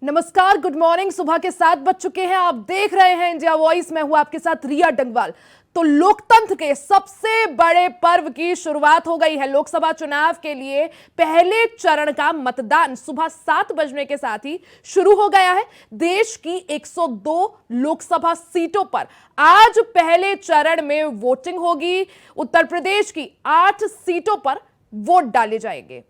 नमस्कार, good morning. सुबह के 7 बज चुके हैं। आप देख रहे हैं इंडिया वॉइस। मैं हूं आपके साथ रिया डंगवाल। तो लोकतंत्र के सबसे बड़े पर्व की शुरुआत हो गई है। लोकसभा चुनाव के लिए पहले चरण का मतदान सुबह 7 बजने के साथ ही शुरू हो गया है। देश की 102 लोकसभा सीटों पर आज पहले चरण में वोटिंग होगी। उत्तर प्रदेश की 8 सीटों पर वोट डाले जाएंगे।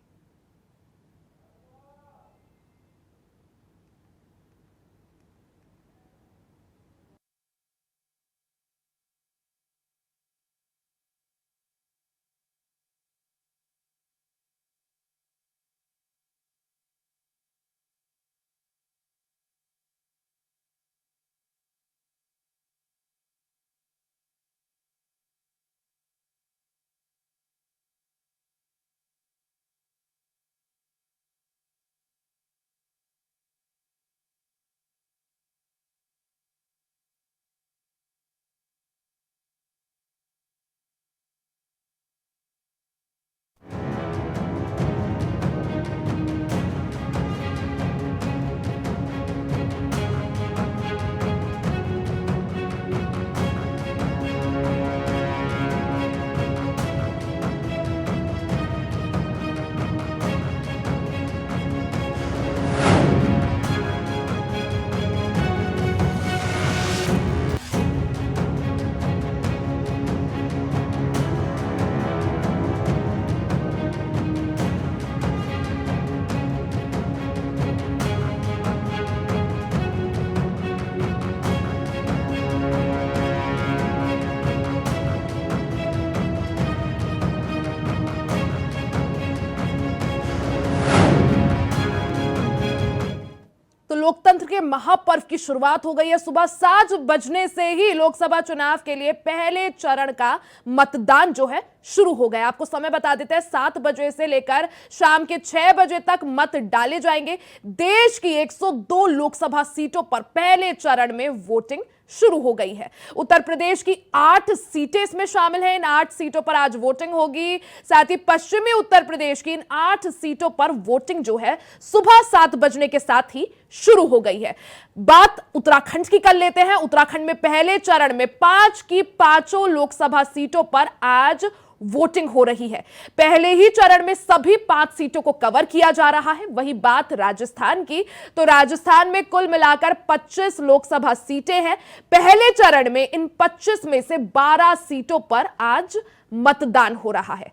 लोकतंत्र के महापर्व की शुरुआत हो गई है। सुबह 7 बजने से ही लोकसभा चुनाव के लिए पहले चरण का मतदान जो है शुरू हो गया। आपको समय बता देते हैं, 7 बजे से लेकर शाम के 6 बजे तक मत डाले जाएंगे। देश की 102 लोकसभा सीटों पर पहले चरण में वोटिंग शुरू हो गई है। उत्तर प्रदेश की 8 सीटें इसमें शामिल हैं। इन 8 सीटों पर आज वोटिंग होगी। साथ ही पश्चिमी उत्तर प्रदेश की इन 8 सीटों पर वोटिंग जो है सुबह 7 बजने के साथ ही शुरू हो गई है। बात उत्तराखंड की कर लेते हैं। उत्तराखंड में पहले चरण में 5 की 5 लोकसभा सीटों पर आज वोटिंग हो रही है। पहले ही चरण में सभी 5 सीटों को कवर किया जा रहा है। वही बात राजस्थान की, तो राजस्थान में कुल मिलाकर 25 लोकसभा सीटें हैं। पहले चरण में इन 25 में से 12 सीटों पर आज मतदान हो रहा है।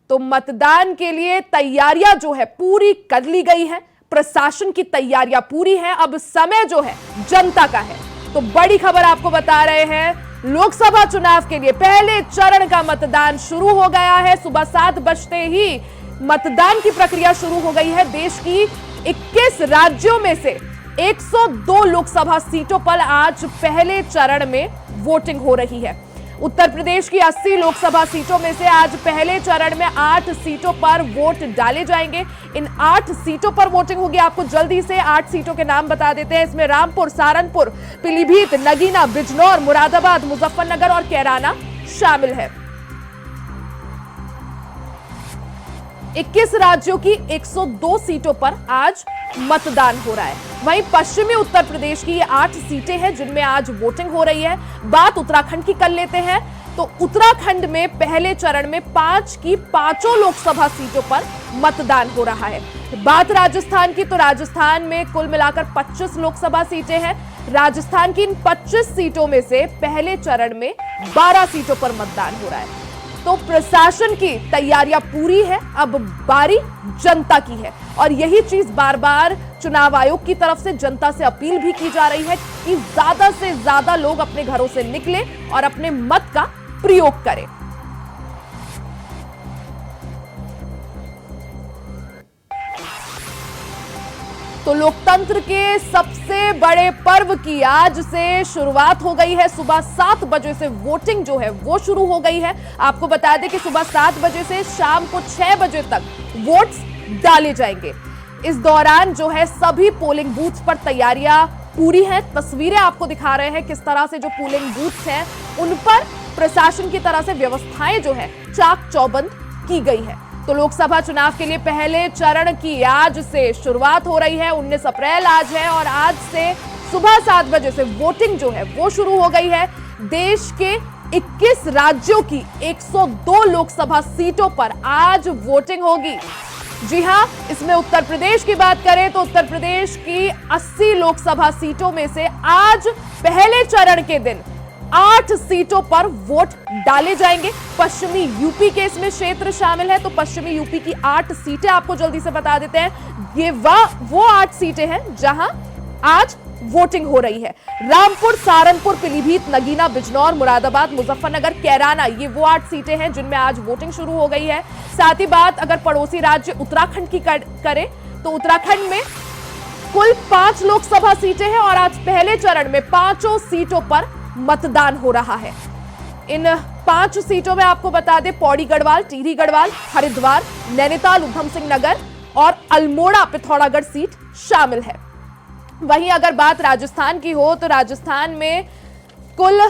तो मतदान के लिए तैयारियां जो है पूरी कर ली गई है। प्रशासन की तैयारियां पूरी हैं। अब समय जो है जनता का है। तो बड़ी खबर आपको बता रहे हैं, लोकसभा चुनाव के लिए पहले चरण का मतदान शुरू हो गया है। सुबह 7 बजते ही मतदान की प्रक्रिया शुरू हो गई है। देश की 21 राज्यों में से 102 लोकसभा सीटों पर आज पहले चरण में वोटिंग हो रही है। उत्तर प्रदेश की 80 लोकसभा सीटों में से आज पहले चरण में 8 सीटों पर वोट डाले जाएंगे। इन 8 सीटों पर वोटिंग होगी। आपको जल्दी से 8 सीटों के नाम बता देते हैं। इसमें रामपुर, सहारनपुर, पीलीभीत, नगीना, बिजनौर, मुरादाबाद, मुजफ्फरनगर और कैराना शामिल है। 21 राज्यों की 102 सीटों पर आज मतदान हो रहा है। वहीं पश्चिमी उत्तर प्रदेश की ये 8 सीटें हैं जिनमें आज वोटिंग हो रही है। बात उत्तराखंड की कर लेते हैं। तो उत्तराखंड में पहले चरण में 5 की 5 लोकसभा सीटों पर मतदान हो रहा है। बात राजस्थान की, तो राजस्थान में कुल मिलाकर 25 लोकसभा सीटें हैं। राजस्थान की इन 25 सीटों में से पहले चरण में 12 सीटों पर मतदान हो रहा है। तो प्रशासन की तैयारियां पूरी है। अब बारी जनता की है और यही चीज बार बार चुनाव आयोग की तरफ से जनता से अपील भी की जा रही है कि ज्यादा से ज्यादा लोग अपने घरों से निकलें और अपने मत का प्रयोग करें। तो लोकतंत्र के सबसे बड़े पर्व की आज से शुरुआत हो गई है। सुबह 7 बजे से वोटिंग जो है वो शुरू हो गई है। आपको बता दें कि सुबह 7 बजे से शाम को 6 बजे तक वोट्स डाले जाएंगे। इस दौरान जो है सभी पोलिंग बूथ पर तैयारियां पूरी हैं। तस्वीरें आपको दिखा रहे हैं किस तरह से जो पोलिंग बूथ हैं उन पर प्रशासन की तरह से व्यवस्थाएं जो है चाक चौबंद की गई है। तो लोकसभा चुनाव के लिए पहले चरण की आज से शुरुआत हो रही है। 19 अप्रैल आज है और आज से सुबह 7 बजे से वोटिंग जो है वो शुरू हो गई है। देश के 21 राज्यों की 102 लोकसभा सीटों पर आज वोटिंग होगी। जी हां, इसमें उत्तर प्रदेश की बात करें तो उत्तर प्रदेश की 80 लोकसभा सीटों में से आज पहले चरण के दिन 8 सीटों पर वोट डाले जाएंगे। पश्चिमी यूपी के इसमें क्षेत्र शामिल है, तो पश्चिमी यूपी की 8 सीटें आपको जल्दी से बता देते हैं। ये वो 8 सीटें हैं जहां आज वोटिंग हो रही है। रामपुर, सहारनपुर, पीलीभीत, नगीना, बिजनौर, मुरादाबाद, मुजफ्फरनगर, कैराना, ये वो 8 सीटें हैं जिनमें आज वोटिंग शुरू हो गई है। साथ ही बात अगर पड़ोसी राज्य उत्तराखंड की करें तो उत्तराखंड में कुल 5 लोकसभा सीटें हैं और आज पहले चरण में 5 सीटों पर मतदान हो रहा है। इन 5 सीटों में आपको बता दें पौड़ी गढ़वाल, टिहरी गढ़वाल, हरिद्वार, नैनीताल, उधम सिंह नगर और अल्मोड़ा पिथौरागढ़ सीट शामिल है। वहीं अगर बात राजस्थान की हो तो राजस्थान में कुल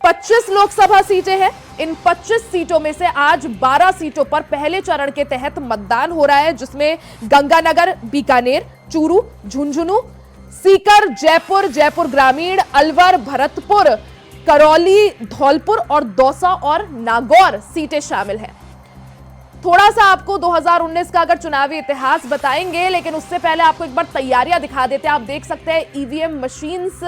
25 लोकसभा सीटें हैं। इन 25 सीटों में से आज 12 सीटों पर पहले चरण के तहत मतदान हो रहा है, जिसमें गंगानगर, बीकानेर, चूरू, झुंझुनू, सीकर, जयपुर, जयपुर ग्रामीण, अलवर, भरतपुर, करौली, धौलपुर और दौसा और नागौर सीटें शामिल हैं। थोड़ा सा आपको 2019 का अगर चुनावी इतिहास बताएंगे, लेकिन उससे पहले आपको एक बार तैयारियां दिखा देते हैं। आप देख सकते हैं ईवीएम मशीन्स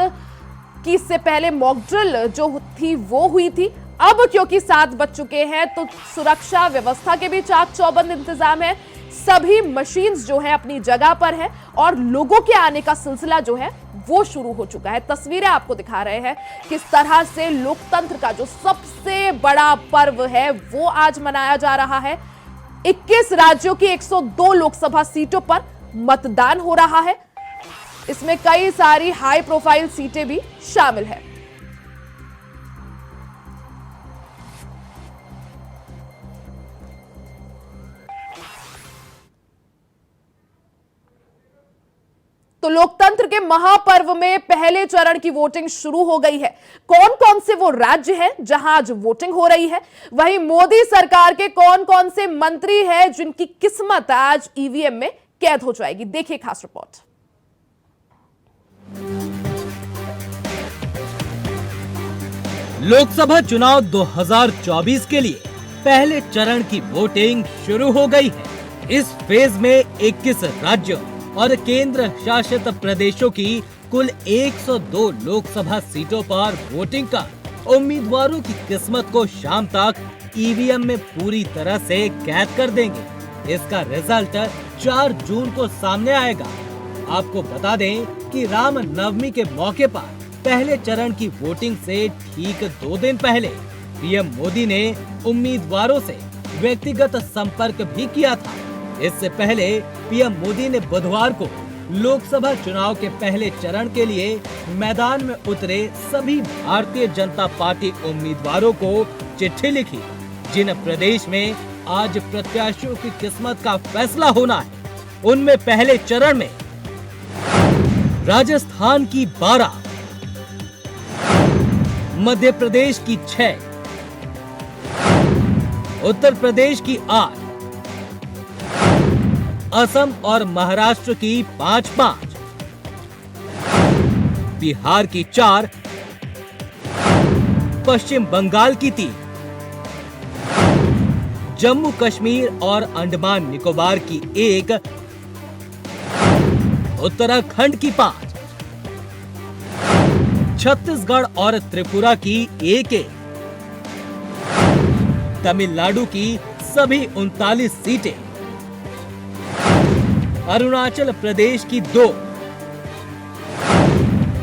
की इससे पहले मॉक ड्रिल जो थी वो हुई थी। अब क्योंकि 7 बज चुके हैं तो सुरक्षा व्यवस्था के भी चाक चौबंद इंतजाम है। सभी मशीन्स जो है अपनी जगह पर है और लोगों के आने का सिलसिला जो है वो शुरू हो चुका है। तस्वीरें आपको दिखा रहे हैं किस तरह से लोकतंत्र का जो सबसे बड़ा पर्व है वो आज मनाया जा रहा है। 21 राज्यों की 102 लोकसभा सीटों पर मतदान हो रहा है। इसमें कई सारी हाई प्रोफाइल सीटें भी शामिल है। तो लोकतंत्र के महापर्व में पहले चरण की वोटिंग शुरू हो गई है। कौन कौन से वो राज्य हैं जहां आज वोटिंग हो रही है, वहीं मोदी सरकार के कौन कौन से मंत्री हैं जिनकी किस्मत आज ईवीएम में कैद हो जाएगी। देखिए खास रिपोर्ट। लोकसभा चुनाव 2024 के लिए पहले चरण की वोटिंग शुरू हो गई है। इस फेज में 21 राज्यों और केंद्र शासित प्रदेशों की कुल 102 लोकसभा सीटों पर वोटिंग का उम्मीदवारों की किस्मत को शाम तक ईवीएम में पूरी तरह से कैद कर देंगे। इसका रिजल्ट 4 जून को सामने आएगा। आपको बता दें कि राम नवमी के मौके पर पहले चरण की वोटिंग से ठीक 2 दिन पहले पीएम मोदी ने उम्मीदवारों से व्यक्तिगत संपर्क भी किया था। इससे पहले पीएम मोदी ने बुधवार को लोकसभा चुनाव के पहले चरण के लिए मैदान में उतरे सभी भारतीय जनता पार्टी उम्मीदवारों को चिट्ठी लिखी, जिन प्रदेश में आज प्रत्याशियों की किस्मत का फैसला होना है। उनमें पहले चरण में राजस्थान की 12, मध्य प्रदेश की 6, उत्तर प्रदेश की 8, असम और महाराष्ट्र की 5-5, बिहार की 4, पश्चिम बंगाल की 3, जम्मू कश्मीर और अंडमान निकोबार की 1, उत्तराखंड की 5, छत्तीसगढ़ और त्रिपुरा की 1, तमिलनाडु की सभी 39 सीटें, अरुणाचल प्रदेश की 2,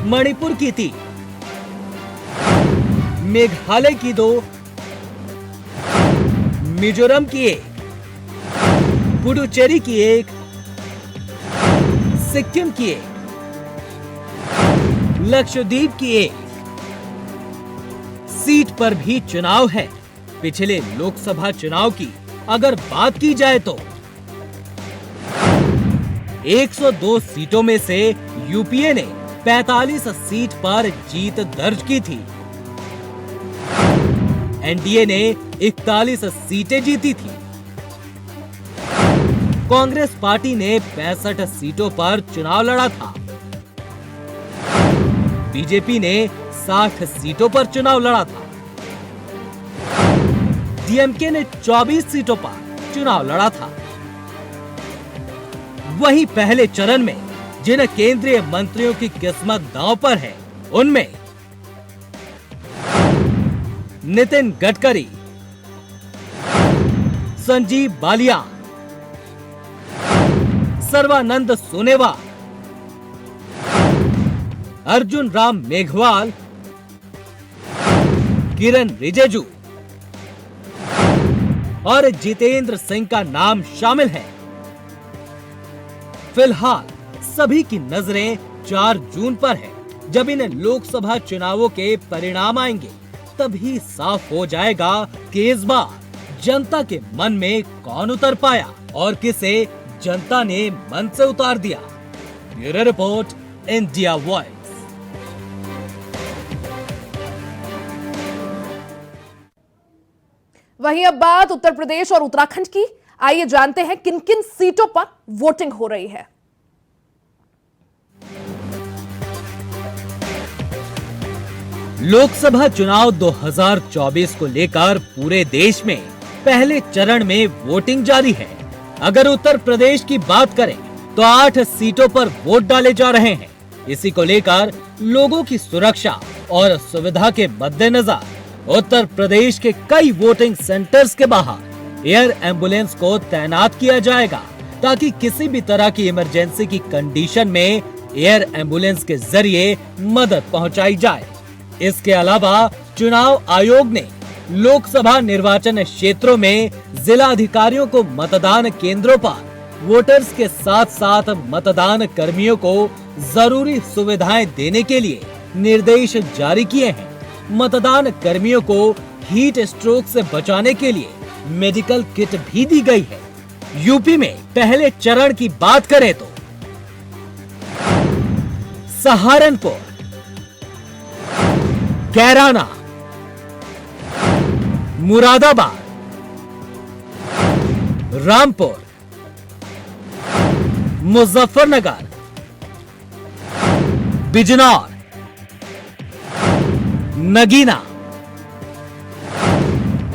मणिपुर की 3, मेघालय की 2, मिजोरम की 1, पुडुचेरी की 1, सिक्किम की 1, लक्षद्वीप की 1 सीट पर भी चुनाव है। पिछले लोकसभा चुनाव की अगर बात की जाए तो 102 सीटों में से यूपीए ने 45 सीट पर जीत दर्ज की थी। एनडीए ने 41 सीटें जीती थी। कांग्रेस पार्टी ने 65 सीटों पर चुनाव लड़ा था। बीजेपी ने 60 सीटों पर चुनाव लड़ा था। डीएमके ने 24 सीटों पर चुनाव लड़ा था। वहीं पहले चरण में जिन केंद्रीय मंत्रियों की किस्मत दांव पर है, उनमें नितिन गडकरी, संजीव बालियान, सर्बानंद सोनोवाल, अर्जुन राम मेघवाल, किरण रिजिजू और जितेंद्र सिंह का नाम शामिल है। फिलहाल सभी की नजरें 4 जून पर है। जब इन लोकसभा चुनावों के परिणाम आएंगे, तभी साफ हो जाएगा कि इस बार जनता के मन में कौन उतर पाया और किसे जनता ने मन से उतार दिया। Bureau report, India voice. वहीं अब बात उत्तर प्रदेश और उत्तराखंड की। आइए जानते हैं किन किन सीटों पर वोटिंग हो रही है। लोकसभा चुनाव 2024 को लेकर पूरे देश में पहले चरण में वोटिंग जारी है। अगर उत्तर प्रदेश की बात करें तो 8 सीटों पर वोट डाले जा रहे हैं। इसी को लेकर लोगों की सुरक्षा और सुविधा के मद्देनजर उत्तर प्रदेश के कई वोटिंग सेंटर्स के बाहर एयर एम्बुलेंस को तैनात किया जाएगा, ताकि किसी भी तरह की इमरजेंसी की कंडीशन में एयर एम्बुलेंस के जरिए मदद पहुंचाई जाए। इसके अलावा चुनाव आयोग ने लोकसभा निर्वाचन क्षेत्रों में जिला अधिकारियों को मतदान केंद्रों पर वोटर्स के साथ साथ मतदान कर्मियों को जरूरी सुविधाएं देने के लिए निर्देश जारी किए हैं। मतदान कर्मियों को हीट स्ट्रोक से बचाने के लिए मेडिकल किट भी दी गई है। यूपी में पहले चरण की बात करें तो सहारनपुर, कैराना, मुरादाबाद, रामपुर, मुजफ्फरनगर, बिजनौर, नगीना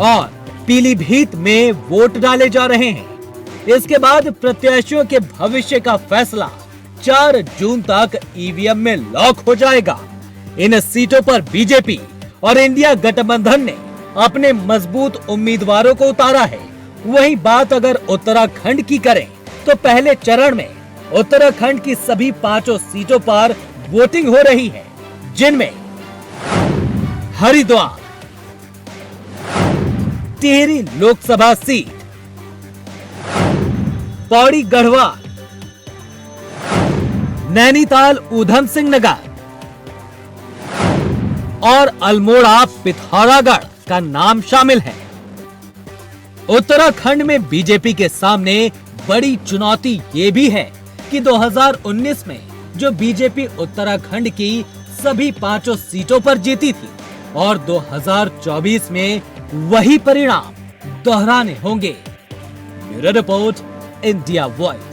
और पीलीभीत में वोट डाले जा रहे हैं। इसके बाद प्रत्याशियों के भविष्य का फैसला 4 जून तक ईवीएम में लॉक हो जाएगा। इन सीटों पर बीजेपी और इंडिया गठबंधन ने अपने मजबूत उम्मीदवारों को उतारा है। वहीं बात अगर उत्तराखंड की करें तो पहले चरण में उत्तराखंड की सभी 5 सीटों पर वोटिंग हो रही है, जिनमें हरिद्वार, टिहरी लोकसभा सीट, पौड़ी गढ़वाल, नैनीताल ऊधम सिंह नगर और अल्मोड़ा पिथौरागढ़ का नाम शामिल है। उत्तराखंड में बीजेपी के सामने बड़ी चुनौती ये भी है कि 2019 में जो बीजेपी उत्तराखंड की सभी 5 सीटों पर जीती थी और 2024 में वही परिणाम दोहराने होंगे। Bureau report, India voice.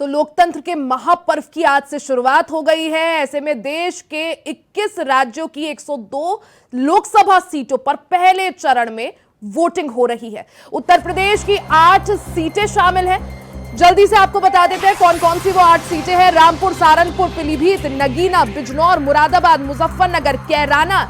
तो लोकतंत्र के महापर्व की आज से शुरुआत हो गई है। ऐसे में देश के 21 राज्यों की 102 लोकसभा सीटों पर पहले चरण में वोटिंग हो रही है। उत्तर प्रदेश की 8 सीटें शामिल हैं। जल्दी से आपको बता देते हैं कौन कौन सी वो 8 सीटें हैं। रामपुर, सहारनपुर, पीलीभीत, नगीना, बिजनौर, मुरादाबाद, मुजफ्फरनगर, कैराना,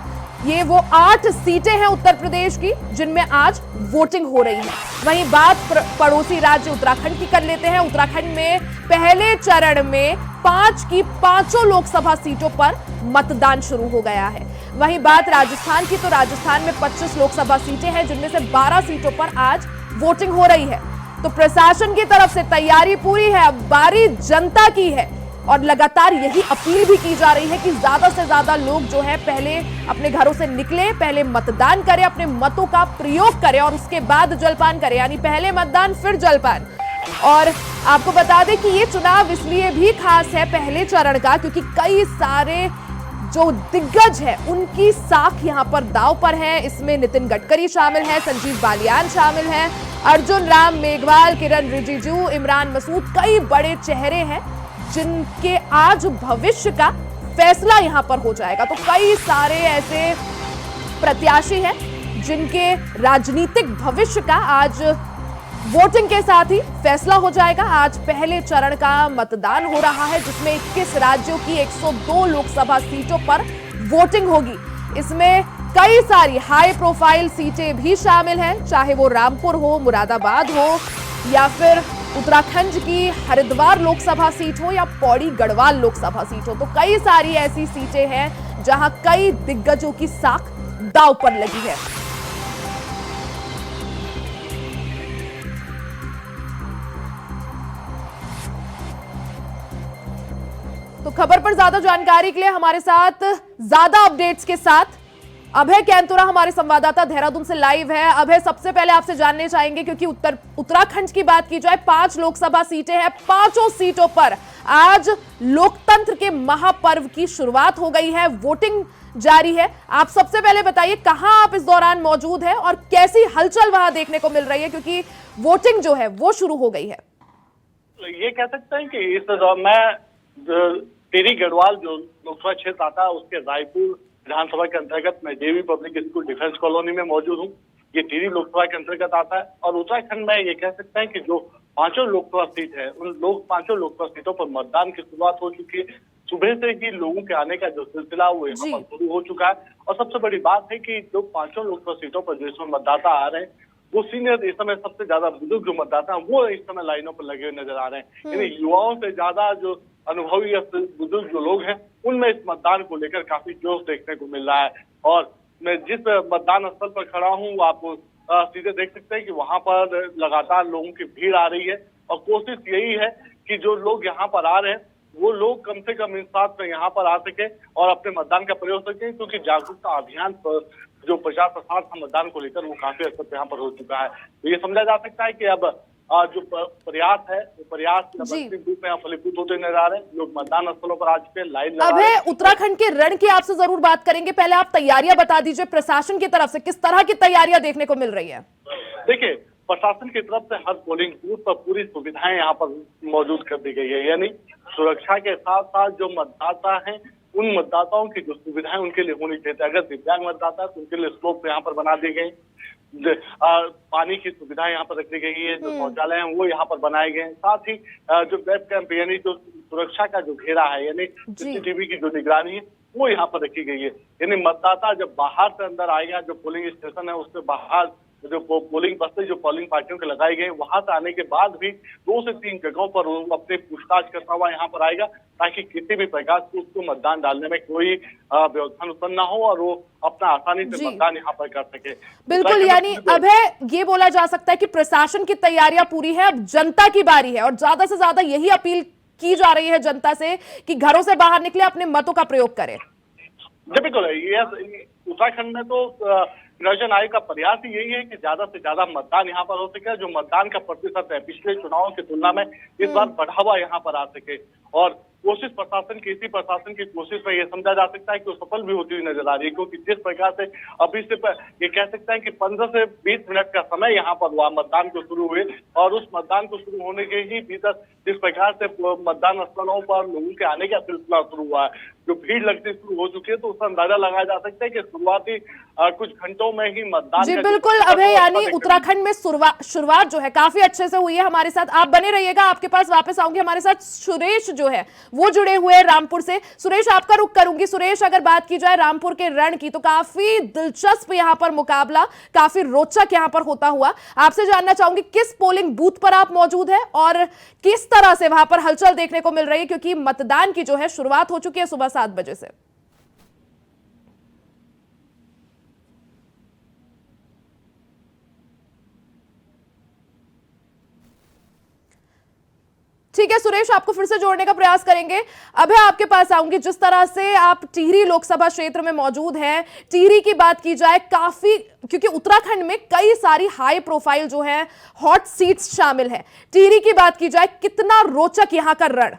ये वो 8 सीटें हैं उत्तर प्रदेश की जिनमें आज वोटिंग हो रही है। वहीं बात पड़ोसी राज्य उत्तराखंड की कर लेते हैं। उत्तराखंड में पहले चरण में 5 की 5 लोकसभा सीटों पर मतदान शुरू हो गया है। वहीं बात राजस्थान की तो राजस्थान में 25 लोकसभा सीटें हैं जिनमें से 12 सीटों पर आज वोटिंग हो रही है। तो प्रशासन की तरफ से तैयारी पूरी है, अब बारी जनता की है और लगातार यही अपील भी की जा रही है कि ज्यादा से ज्यादा लोग जो है पहले अपने घरों से निकले, पहले मतदान करें, अपने मतों का प्रयोग करें और उसके बाद जलपान करें, यानी पहले मतदान फिर जलपान। और आपको बता दें कि ये चुनाव इसलिए भी खास है पहले चरण का क्योंकि कई सारे जो दिग्गज है उनकी साख यहां पर दांव पर है। इसमें नितिन गडकरी शामिल है, संजीव बालियान शामिल है, अर्जुन राम मेघवाल, किरण रिजिजू, इमरान मसूद, कई बड़े चेहरे हैं जिनके आज भविष्य का फैसला यहां पर हो जाएगा। तो कई सारे ऐसे प्रत्याशी हैं जिनके राजनीतिक भविष्य का आज वोटिंग के साथ ही फैसला हो जाएगा। आज पहले चरण का मतदान हो रहा है जिसमें 21 राज्यों की 102 लोकसभा सीटों पर वोटिंग होगी। इसमें कई सारी हाई प्रोफाइल सीटें भी शामिल हैं, चाहे वो रामपुर हो, मुरादाबाद हो, या फिर उत्तराखंड की हरिद्वार लोकसभा सीट हो, या पौड़ी गढ़वाल लोकसभा सीट हो। तो कई सारी ऐसी सीटें हैं जहां कई दिग्गजों की साख दांव पर लगी है। तो खबर पर ज्यादा जानकारी के लिए हमारे साथ, ज्यादा अपडेट्स के साथ अभय कैंतुरा हमारे संवाददाता देहरादून से लाइव है। अभय, सबसे पहले आपसे जानने चाहेंगे क्योंकि उत्तराखंड की बात की जाए, 5 लोकसभा सीटें हैं, 5 सीटों पर आज लोकतंत्र के महापर्व की शुरुआत हो गई है, वोटिंग जारी है। आप सबसे पहले बताइए कहां आप इस दौरान मौजूद हैं और कैसी हलचल वहां देखने को मिल रही है, क्योंकि वोटिंग जो है वो शुरू हो गई है। ये कह सकते हैं कि इस दौरान मैं टिहरी गढ़वाल जो लोकसभा क्षेत्र आता है उसके रायपुर विधानसभा के अंतर्गत मैं जेवी पब्लिक स्कूल डिफेंस कॉलोनी में मौजूद हूँ। ये टिहरी लोकसभा के अंतर्गत आता है और उत्तराखंड में ये कह सकते हैं कि जो 5 लोकसभा सीट है उन 5 लोकसभा सीटों पर मतदान की शुरुआत हो चुकी है। सुबह से ही लोगों के आने का जो सिलसिला वो यहाँ पर शुरू हो चुका है। और सबसे बड़ी बात है कि जो 5 लोकसभा सीटों पर जो इसमें मतदाता आ रहे हैं वो सीनियर, इस समय सबसे ज्यादा बुजुर्ग जो मतदाता हैं वो इस समय लाइनों पर लगे हुए नजर आ रहे हैं। यानी युवाओं से ज्यादा जो अनुभवी या बुजुर्ग जो लोग हैं उनमें इस मतदान को लेकर काफी जोश देखने को मिल रहा है। और मैं जिस मतदान स्थल पर खड़ा हूँ आप सीधे देख सकते हैं कि वहां पर लगातार लोगों की भीड़ आ रही है और कोशिश यही है कि जो लोग यहाँ पर आ रहे हैं वो लोग कम से कम इंसाफ में यहाँ पर आ सके और अपने मतदान का प्रयोग सके, क्योंकि जागरूकता अभियान पर जो प्रचार प्रसार था मतदान को लेकर वो काफी हद तक यहाँ पर हो चुका है। तो ये समझा जा सकता है कि अब जो प्रयास है वो प्रयास रूप में फलीभूत होते नजर आ रहे हैं। लोग मतदान स्थलों पर आ चुके हैं, लाइन लगा रहे हैं। उत्तराखंड के रण की आपसे जरूर बात करेंगे, पहले आप तैयारियां बता दीजिए, प्रशासन की तरफ से किस तरह की तैयारियां देखने को मिल रही है? देखिए, प्रशासन की तरफ से हर पोलिंग बूथ पर पूरी सुविधाएं यहाँ पर मौजूद कर दी गई है। यानी सुरक्षा के साथ साथ जो मतदाता हैं उन मतदाताओं की जो सुविधाएं उनके लिए होनी चाहिए। अगर दिव्यांग मतदाता है तो उनके लिए स्लोप यहाँ पर बना दी गई, पानी की सुविधाएं यहाँ पर रख दी गई है, जो शौचालय हैं वो यहाँ पर बनाए गए हैं। साथ ही जो वेब कैंप यानी जो सुरक्षा का जो घेरा है यानी सीसीटीवी की जो निगरानी है वो यहाँ पर रखी गई है। यानी मतदाता जब बाहर से अंदर आएगा, जो पोलिंग स्टेशन है उससे बाहर जो पोलिंग बस्ते जो पोलिंग पार्टियों के लगाई गई वहां से आने के बाद भी 2 से 3 जगहों पर वो अपनी पूछताछ करता हुआ यहाँ पर आएगा, ताकि किसी भी प्रकार से उसको मतदान डालने में कोई व्यवधान उत्पन्न ना हो और वो अपना आसानी से मतदान यहाँ पर कर सके। बिल्कुल, यानी अभय ये बोला जा सकता है कि प्रशासन की तैयारियां पूरी है, अब जनता की बारी है और ज्यादा से ज्यादा यही अपील की जा रही है जनता से कि घरों से बाहर निकले, अपने मतों का प्रयोग करें। बिल्कुल, उत्तराखंड में तो निर्वाचन आयोग का प्रयास ही यही है कि ज्यादा से ज्यादा मतदान यहाँ पर हो सके। जो मतदान का प्रतिशत है पिछले चुनावों की तुलना में इस बार बढ़ावा यहाँ पर आ सके और कोशिश प्रशासन की, इसी प्रशासन की कोशिश में यह समझा जा सकता है कि वो सफल भी होती हुई नजर आ रही है। क्योंकि जिस प्रकार से अभी से ये कह सकते हैं कि 15 से 20 मिनट का समय यहाँ पर हुआ मतदान को शुरू हुए और उस मतदान को शुरू होने के ही भीतर जिस प्रकार से मतदान स्थलों पर लोगों के आने का सिलसिला शुरू हुआ है, जो भीड़ लगती शुरू हो चुकी है, तो उसका अंदाजा लगाया जा सकता है कि शुरुआती कुछ घंटों में ही मतदान। जी बिल्कुल अभय, यानी उत्तराखंड में शुरुआत जो है काफी अच्छे से हुई है। हमारे साथ आप बने रहिएगा, आपके पास वापस आऊंगी। हमारे साथ सुरेश जो है वो जुड़े हुए हैं रामपुर से। सुरेश, आपका रुख करूंगी। सुरेश, अगर बात की जाए रामपुर के रण की तो काफी दिलचस्प यहाँ पर मुकाबला, काफी रोचक यहाँ पर होता हुआ आपसे जानना चाहूंगी किस पोलिंग बूथ पर आप मौजूद है और किस तरह से वहां पर हलचल देखने को मिल रही है, क्योंकि मतदान की जो है शुरुआत हो चुकी है सुबह 7 बजे से। ठीक है सुरेश, आपको फिर से जोड़ने का प्रयास करेंगे। अभय, आपके पास आऊंगी। जिस तरह से आप टिहरी लोकसभा क्षेत्र में मौजूद हैं, टिहरी की बात की जाए काफी, क्योंकि उत्तराखंड में कई सारी हाई प्रोफाइल जो है हॉट सीट्स शामिल है, टिहरी की बात की जाए कितना रोचक यहां का रण?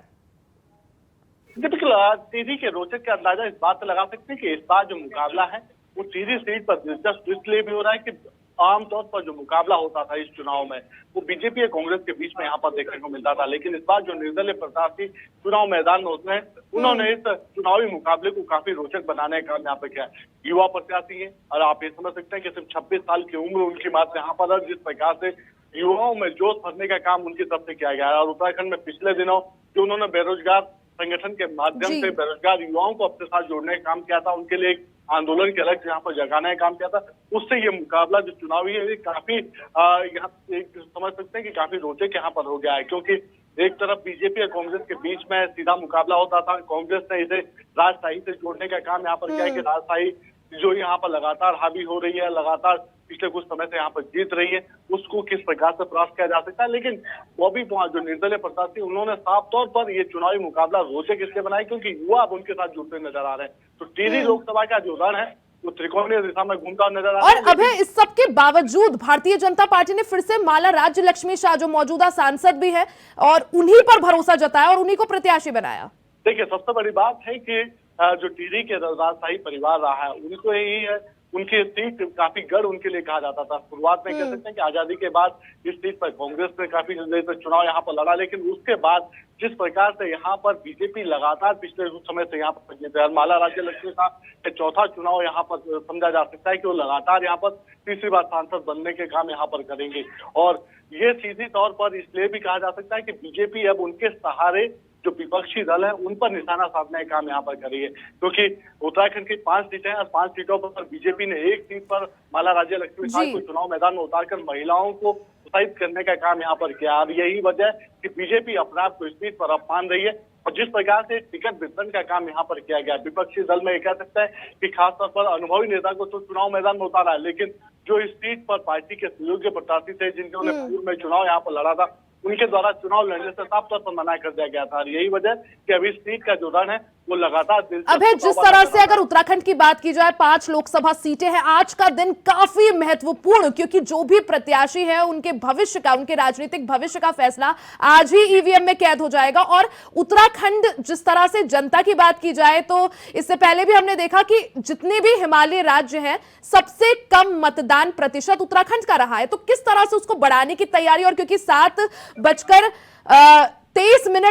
बिल्कुल टीवी के रोचक का अंदाजा इस बात से लगा सकते हैं कि इस बार जो मुकाबला है वो टीवी सीट पर दिलचस्प इसलिए भी हो रहा है कि आमतौर पर जो मुकाबला होता था इस चुनाव में वो बीजेपी और कांग्रेस के बीच में यहाँ पर देखने को मिलता था, लेकिन इस बार जो निर्दलीय प्रत्याशी चुनाव मैदान में उतरे हैं उन्होंने इस चुनावी मुकाबले को काफी रोचक बनाने का काम यहाँ पर किया। युवा प्रत्याशी है और आप ये समझ सकते हैं कि सिर्फ 26 साल की उम्र उनकी मात्र यहाँ पर है। जिस प्रकार से युवाओं में जोश भरने का काम उनकी तरफ से किया गया है और उत्तराखंड में पिछले दिनों जो उन्होंने बेरोजगार संगठन के माध्यम से बेरोजगार युवाओं को अपने साथ जोड़ने का काम किया था, उनके लिए एक आंदोलन के अलग यहाँ पर जगाने का काम किया था, उससे ये मुकाबला जो चुनावी है ये काफी यहाँ समझ सकते हैं कि काफी रोचक यहाँ पर हो गया है, क्योंकि एक तरफ बीजेपी और कांग्रेस के बीच में सीधा मुकाबला होता था। कांग्रेस ने इसे राजशाही से जोड़ने का काम यहाँ पर किया है कि राजशाही जो यहाँ पर लगातार हावी हो रही है, लगातार पिछले कुछ समय से यहाँ पर जीत रही है, उसको किस प्रकार से प्राप्त किया जा सकता है। लेकिन बॉबी जो निर्दलीय प्रत्याशी उन्होंने साफ तौर पर ये चुनावी मुकाबला रोचक इसलिए बनाया क्योंकि युवा अब उनके साथ जुड़ते नजर आ रहे हैं। तो टिहरी लोकसभा का जो रण है वो त्रिकोणीय दिशा में घूमता नजर आ रहा है। और अभय, इस सब के बावजूद भारतीय जनता पार्टी ने फिर से माला राज्य लक्ष्मी शाह जो मौजूदा सांसद भी है और उन्हीं पर भरोसा जताया और उन्हीं को प्रत्याशी बनाया। देखिए, सबसे बड़ी बात है कि जो टिहरी के राजशाही परिवार रहा है उनको यही है, उनकी सीट काफी गढ़ उनके लिए कहा जाता था। शुरुआत में कह सकते हैं कि आजादी के बाद इस सीट पर कांग्रेस ने काफी चुनाव यहाँ पर लड़ा, लेकिन उसके बाद जिस प्रकार से यहाँ पर बीजेपी लगातार पिछले कुछ समय से यहाँ पर जीते हैं, माला राज्य लक्ष्मी शाह के चौथा चुनाव यहाँ पर समझा जा सकता है कि वो लगातार यहाँ पर तीसरी बार सांसद बनने के काम यहाँ पर करेंगे। और ये सीधी तौर पर इसलिए भी कहा जा सकता है कि बीजेपी अब उनके सहारे जो विपक्षी दल है उन पर निशाना साधने का काम यहाँ पर करी है, क्योंकि उत्तराखंड की 5 सीटें हैं और 5 सीटों पर बीजेपी ने एक सीट पर माला राज्य लक्ष्मी शाह को चुनाव मैदान में उतारकर महिलाओं को उत्साहित करने का काम यहाँ पर किया। अब यही वजह है कि बीजेपी अपने आप को इस सीट पर अब मान रही है और जिस प्रकार से टिकट वितरण का काम यहाँ पर किया गया, विपक्षी दल में कह सकता है कि खासतौर पर अनुभवी नेता को तो चुनाव मैदान में उतारा है, लेकिन जो इस सीट पर पार्टी के सहयोगी प्रत्याशी थे जिनके पूर्व में चुनाव यहाँ पर लड़ा था उनके द्वारा चुनाव लड़ने से साफ तौर पर मना कर दिया गया था। और यही वजह कि अभी इस सीट का जो रण है वो लगातार अबे, जिस तरह से अगर उत्तराखंड की बात की जाए 5 लोकसभा सीटें हैं, आज का दिन काफी महत्वपूर्ण, क्योंकि जो भी प्रत्याशी है उनके भविष्य का, उनके राजनीतिक भविष्य का फैसला आज ही ईवीएम में कैद हो जाएगा। और उत्तराखंड, जिस तरह से जनता की बात की जाए तो इससे पहले भी हमने देखा कि जितने भी हिमालय राज्य हैं सबसे कम मतदान प्रतिशत उत्तराखंड का रहा है। तो किस तरह से उसको बढ़ाने की तैयारी, और क्योंकि 7:23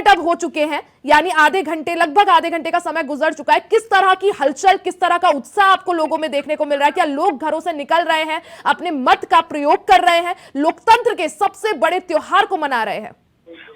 अब हो चुके हैं, यानी लगभग आधे घंटे का समय गुजर चुका है, किस तरह की हलचल, किस तरह का उत्साह आपको लोगों में देखने को मिल रहा है? क्या लोग घरों से निकल रहे हैं, अपने मत का प्रयोग कर रहे हैं, लोकतंत्र के सबसे बड़े त्योहार को मना रहे हैं?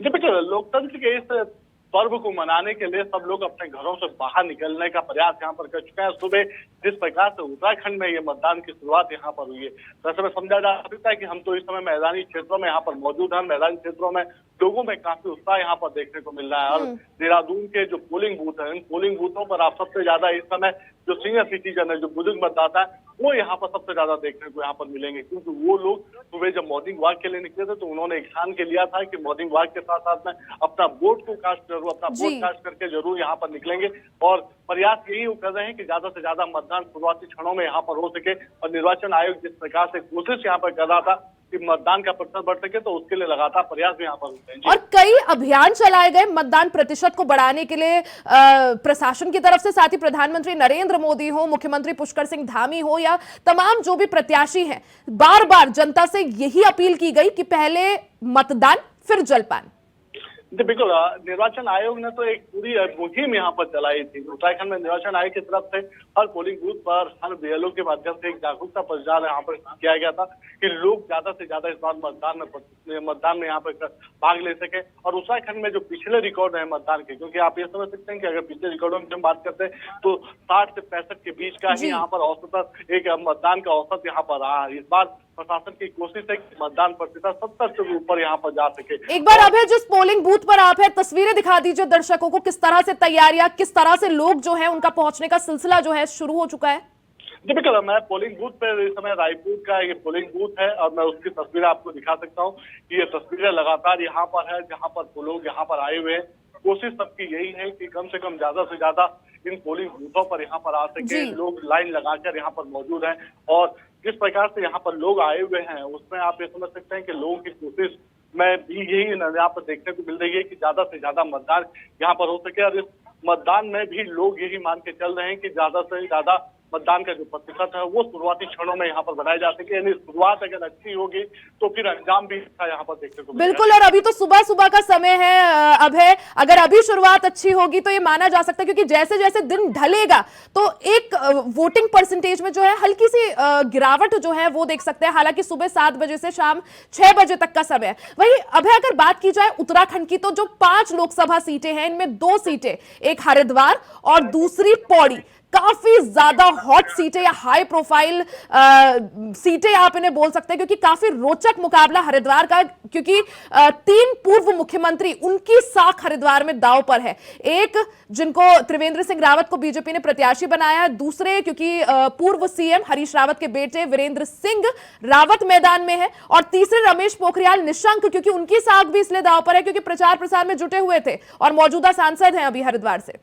लोकतंत्र के इस पर्व को मनाने के लिए सब लोग अपने घरों से बाहर निकलने का प्रयास यहाँ पर कर चुके हैं। सुबह जिस प्रकार से उत्तराखंड में ये मतदान की शुरुआत यहाँ पर हुई है, वैसे में समझा जा सकता है कि हम तो इस समय मैदानी क्षेत्रों में यहाँ पर मौजूद हैं। मैदानी क्षेत्रों में लोगों में काफी उत्साह यहाँ पर देखने को मिल रहा है और देहरादून के जो पोलिंग बूथ है, इन पोलिंग बूथों पर आप सबसे ज्यादा इस समय जो सीनियर सिटीजन है, जो बुजुर्ग मतदाता है, वो यहाँ पर सबसे ज्यादा देखने को यहाँ पर मिलेंगे, क्योंकि वो लोग सुबह जब मॉर्निंग वॉक के लिए निकले थे तो उन्होंने एक ठान के लिया था कि मॉर्निंग वॉक के साथ साथ में अपना वोट को कास्ट जरूर, अपना वोट कास्ट करके जरूर यहाँ पर निकलेंगे। और प्रयास यही कर रहे हैं कि ज्यादा से ज्यादा मतदान शुरुआती क्षणों में यहाँ पर हो सके। और निर्वाचन आयोग जिस प्रकार से कोशिश यहाँ पर कर रहा था कि मतदान का प्रतिशत बढ़ सके, तो उसके लिए लगातार प्रयास भी यहाँ पर होते हैं। और कई अभियान चलाए गए मतदान प्रतिशत को बढ़ाने के लिए प्रशासन की तरफ से, साथ ही प्रधानमंत्री नरेंद्र मोदी हो, मुख्यमंत्री पुष्कर सिंह धामी हो या तमाम जो भी प्रत्याशी हैं, बार बार जनता से यही अपील की गई कि पहले मतदान फिर जलपान। बिल्कुल, निर्वाचन आयोग ने तो एक पूरी मुहिम यहाँ पर चलाई थी। उत्तराखंड में निर्वाचन आयोग की तरफ से हर पोलिंग बूथ पर, हर बीएलओ के माध्यम से एक जागरूकता प्रचार यहाँ पर किया गया था कि लोग ज्यादा से ज्यादा इस बार मतदान में यहाँ पर भाग ले सके। और उत्तराखंड में जो पिछले रिकॉर्ड है मतदान के, क्योंकि आप ये समझ सकते हैं कि अगर पिछले रिकॉर्डों की हम बात करते हैं तो 60 से 65 के बीच का ही यहाँ पर औसतन एक मतदान का औसत यहाँ पर रहा है। इस बार प्रशासन की कोशिश है कि मतदान प्रतिशत 70 से ऊपर यहाँ पर जा सके। एक बार अभय, जिस पोलिंग बूथ पर आप है, तस्वीरें दिखा दीजिए दर्शकों को, किस तरह से तैयारियां, किस तरह से लोग जो है उनका पहुंचने का सिलसिला जो है शुरू हो चुका है? जी बिल्कुल, मैं पोलिंग बूथ पर इस समय रायपुर का ये पोलिंग बूथ है और मैं उसकी तस्वीरें आपको दिखा सकता हूँ कि ये तस्वीरें लगातार यहाँ पर है, जहाँ पर लोग यहाँ पर आए हुए हैं। कोशिश सबकी यही है कि कम से कम ज्यादा से ज्यादा इन पोलिंग बूथों पर यहाँ पर आ सके, लोग लाइन लगाकर यहाँ पर मौजूद हैं। और जिस प्रकार से यहाँ पर लोग आए हुए हैं उसमें आप ये समझ सकते हैं कि लोगों की कोशिश में भी यही यहाँ पर देखने को मिल रही है कि ज्यादा से ज्यादा मतदान यहाँ पर हो सके। और इस मतदान में भी लोग यही मान के चल रहे हैं कि ज्यादा से ज्यादा मतदान का जो प्रतिशत है वो शुरुआती क्षणों में यहाँ पर बनाया जा सके। यानी शुरुआत अगर अच्छी होगी तो फिर अंजाम भी अच्छा यहाँ पर देखने को मिलेगा। बिल्कुल, और अभी तो सुबह सुबह का समय है अभय, अगर अभी शुरुआत अच्छी होगी तो ये माना जा सकता है, क्योंकि जैसे जैसे दिन ढलेगा तो एक वोटिंग परसेंटेज में जो है हल्की सी गिरावट जो है वो देख सकते हैं। हालांकि सुबह 7 बजे से शाम 6 बजे तक का समय है। वही अभय, अगर बात की जाए उत्तराखंड की, तो जो 5 लोकसभा सीटें हैं इनमें 2 सीटें, एक हरिद्वार और दूसरी पौड़ी, काफी ज्यादा हॉट सीटें या हाई प्रोफाइल सीटें आप इन्हें बोल सकते हैं, क्योंकि काफी रोचक मुकाबला हरिद्वार का, क्योंकि 3 पूर्व मुख्यमंत्री, उनकी साख हरिद्वार में दांव पर है। एक जिनको त्रिवेंद्र सिंह रावत को बीजेपी ने प्रत्याशी बनाया है, दूसरे क्योंकि पूर्व सीएम हरीश रावत के बेटे वीरेंद्र सिंह रावत मैदान में है, और तीसरे रमेश पोखरियाल निशंक, क्योंकि उनकी साख भी इसलिए दांव पर है क्योंकि प्रचार प्रसार में जुटे हुए थे और मौजूदा सांसद हैं अभी हरिद्वार से।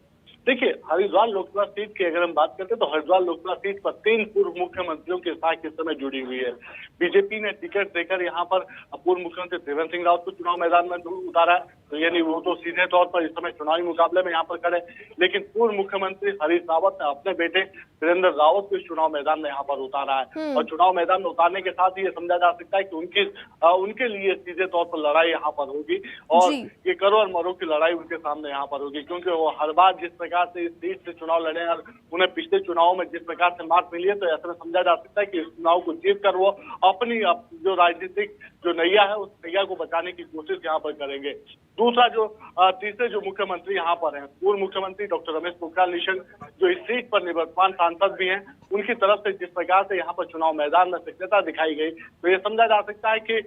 देखिए, हरिद्वार लोकसभा सीट की अगर हम बात करते हैं तो हरिद्वार लोकसभा सीट पर 3 पूर्व मुख्यमंत्रियों के साथ इस समय जुड़ी हुई है। बीजेपी ने टिकट देकर यहाँ पर पूर्व मुख्यमंत्री त्रिवेंद्र सिंह रावत को चुनाव मैदान में उतारा है, तो यानी वो तो सीधे तौर पर इस समय चुनावी मुकाबले में यहाँ पर खड़े। लेकिन पूर्व मुख्यमंत्री हरीश रावत ने अपने बेटे वीरेंद्र रावत को इस चुनाव मैदान में यहाँ पर उतारा है, और चुनाव मैदान में उतारने के साथ ही ये समझा जा सकता है कि उनके लिए सीधे तौर पर लड़ाई यहाँ पर होगी, और ये करो और मरो की लड़ाई उनके सामने यहाँ पर होगी, क्योंकि वो हर बार जिस प्रकार से इस सीट से चुनाव लड़े और उन्हें पिछले चुनाव में जिस प्रकार से मात मिली है, तो ऐसे में समझा जा सकता है कि इस चुनाव को जीत कर वो अपनी जो राजनीतिक जो नैया है उस नैया को बचाने की कोशिश यहाँ पर करेंगे। दूसरा जो तीसरे जो मुख्यमंत्री यहाँ पर हैं, पूर्व मुख्यमंत्री डॉक्टर रमेश पोखरियाल निशंक, जो इस सीट पर निवर्तमान सांसद भी हैं, उनकी तरफ से जिस प्रकार से यहाँ पर चुनाव मैदान में सक्रियता दिखाई गई, तो ये समझा जा सकता है कि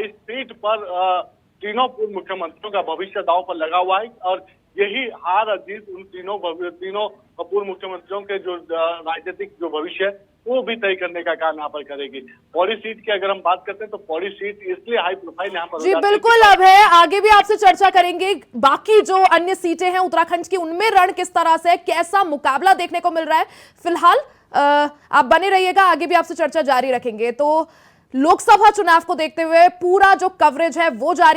इस सीट पर तीनों पूर्व मुख्यमंत्रियों का भविष्य दांव पर लगा हुआ है, और यही हार जीत उन तीनों पूर्व मुख्यमंत्रियों के जो राजनीतिक जो भविष्य है वो भी तय करने का काम यहाँ पर करेगी। पौड़ी सीट की अगर हम बात करते हैं तो पौड़ी सीट इसलिए हाई प्रोफाइल यहाँ पर जी बिल्कुल, अब है आगे भी आपसे चर्चा करेंगे बाकी जो अन्य सीटें हैं उत्तराखंड की, उनमें रण किस तरह से, कैसा मुकाबला देखने को मिल रहा है। फिलहाल आप बने रहिएगा, आगे भी आपसे चर्चा जारी रखेंगे। तो लोकसभा चुनाव को देखते हुए पूरा जो कवरेज है वो जारी है।